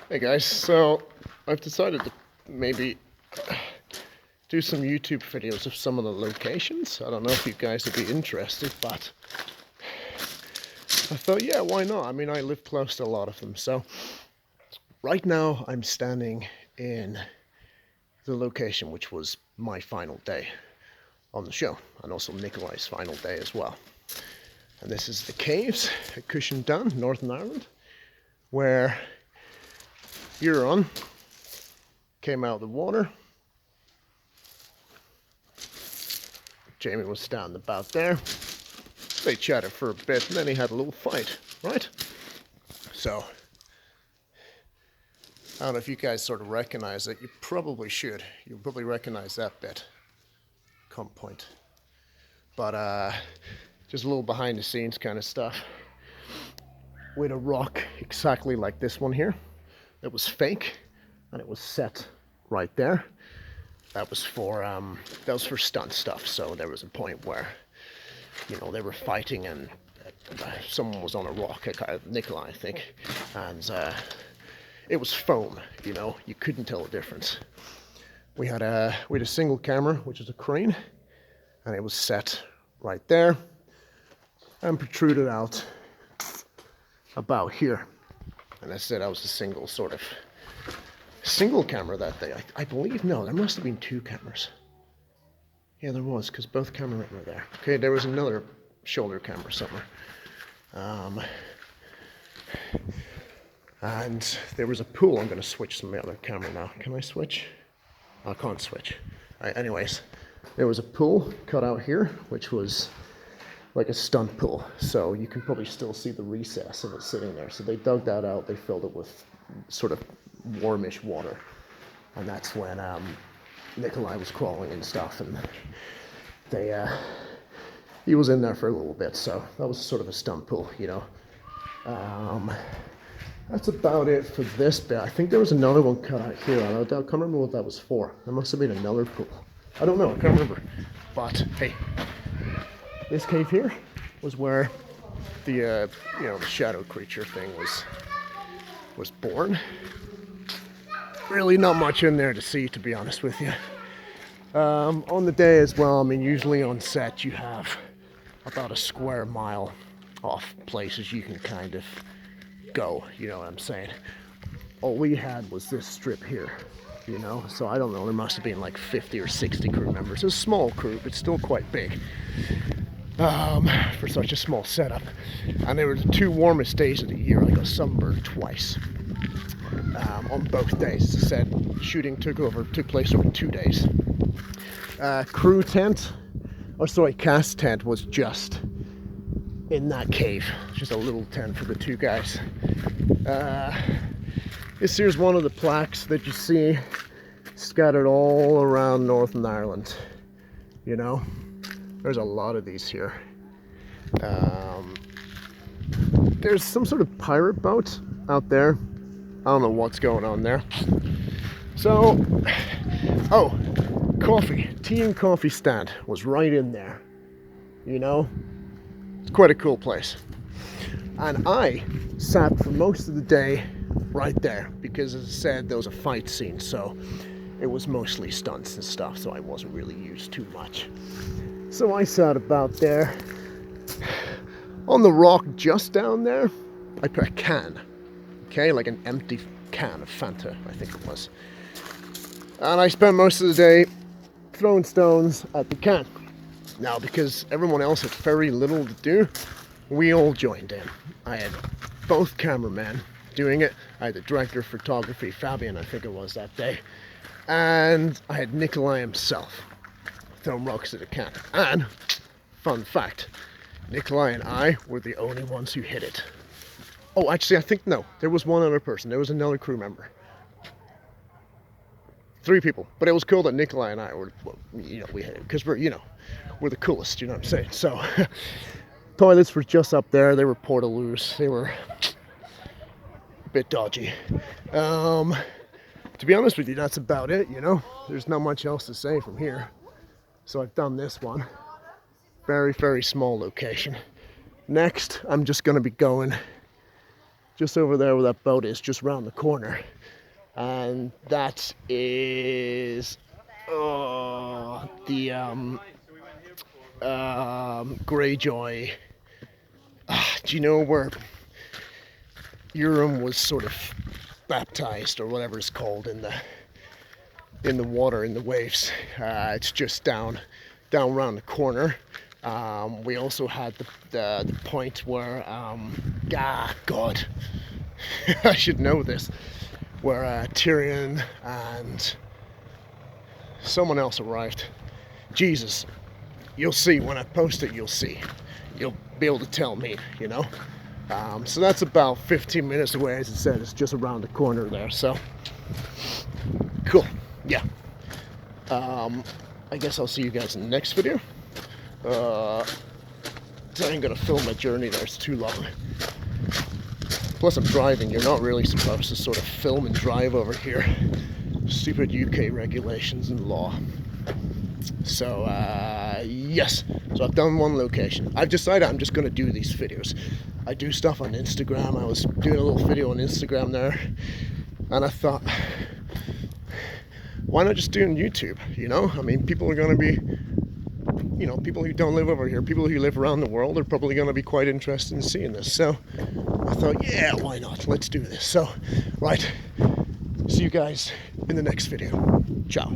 Hey guys, so I've decided to maybe do some YouTube videos of some of the locations. I don't know if you guys would be interested, but I thought, yeah, why not? I mean, I live close to a lot of them. So right now I'm standing in the location which was my final day on the show, and also Nikolai's final day as well. And this is the caves at Cushendun, Northern Ireland, where Huron came out of the water. Jamie was standing about there. They chatted for a bit and then he had a little fight, right? So, I don't know if you guys sort of recognize it. You probably should. You'll probably recognize that bit. Comp point. But, just a little behind the scenes kind of stuff. With a rock exactly like this one here. It was fake, and it was set right there. That was for stunt stuff. So there was a point where, you know, they were fighting, and someone was on a rock, Nikolai, I think, and it was foam. You know, you couldn't tell the difference. We had a single camera, which is a crane, and it was set right there, and protruded out about here. And I said I was a single camera that day. I believe, no, there must have been two cameras. Yeah, there was, because both cameramen were there. Okay, there was another shoulder camera somewhere. And there was a pool. I'm going to switch to my other camera now. Can I switch? I can't switch. All right, anyways, there was a pool cut out here, which was like a stunt pool, so you can probably still see the recess of it sitting there. So they dug that out, they filled it with sort of warmish water, and that's when Nikolai was crawling and stuff, and he was in there for a little bit, so that was sort of a stunt pool, you know. That's about it for this bit. I think there was another one cut out here. I can't remember what that was for. There must have been another pool. I don't know, I can't remember. But hey, this cave here was where the the shadow creature thing was born. Really not much in there to see, to be honest with you. On the day as well, I mean, usually on set you have about a square mile off places you can kind of go, you know what I'm saying? All we had was this strip here, you know, so I don't know, there must have been like 50 or 60 crew members. It's a small crew, but still quite big. For such a small setup. And they were the two warmest days of the year. I got sunburned twice on both days. As I said, shooting took place over 2 days. Crew tent, cast tent was just in that cave. Just a little tent for the two guys. This here's one of the plaques that you see scattered all around Northern Ireland, you know. There's a lot of these here. There's some sort of pirate boat out there. I don't know what's going on there. So, coffee. Tea and coffee stand was right in there. You know? It's quite a cool place. And I sat for most of the day right there because, as I said, there was a fight scene, so it was mostly stunts and stuff, so I wasn't really used too much. So I sat about there. On the rock just down there, I put a can, okay, like an empty can of Fanta, I think it was. And I spent most of the day throwing stones at the can. Now, because everyone else had very little to do, we all joined in. I had both cameramen doing it. I had the director of photography, Fabian, I think it was that day. And I had Nikolai himself throwing rocks at a can. And, fun fact, Nikolai and I were the only ones who hit it. Oh, actually, I think, no, there was one other person. There was another crew member. 3 people. But it was cool that Nikolai and I were, well, you know, we hit it. Because we're the coolest, you know what I'm saying? So, toilets were just up there. They were portaloos. They were a bit dodgy. To be honest with you, that's about it, you know? There's not much else to say from here. So I've done this one. Very, very small location. Next, I'm just going to be going just over there where that boat is, just round the corner. And that is the Greyjoy. Do you know where Urim was sort of baptized, or whatever it's called, in the water, in the waves? It's just down around the corner. We also had the point where God, I should know this, where Tyrion and someone else arrived. Jesus, you'll see when I post it. You'll see. You'll be able to tell me, you know. So that's about 15 minutes away, as I said. It's just around the corner there. So cool. Yeah. I guess I'll see you guys in the next video. I ain't gonna film my journey there. It's too long. Plus, I'm driving. You're not really supposed to sort of film and drive over here. Stupid UK regulations and law. So, yes. So I've done one location. I've decided I'm just going to do these videos. I do stuff on Instagram. I was doing a little video on Instagram there. And I thought, why not just do it on YouTube? You know? I mean, people are going to be, you know, people who don't live over here, people who live around the world are probably going to be quite interested in seeing this. So I thought, yeah, why not? Let's do this. So, right. See you guys in the next video. Ciao.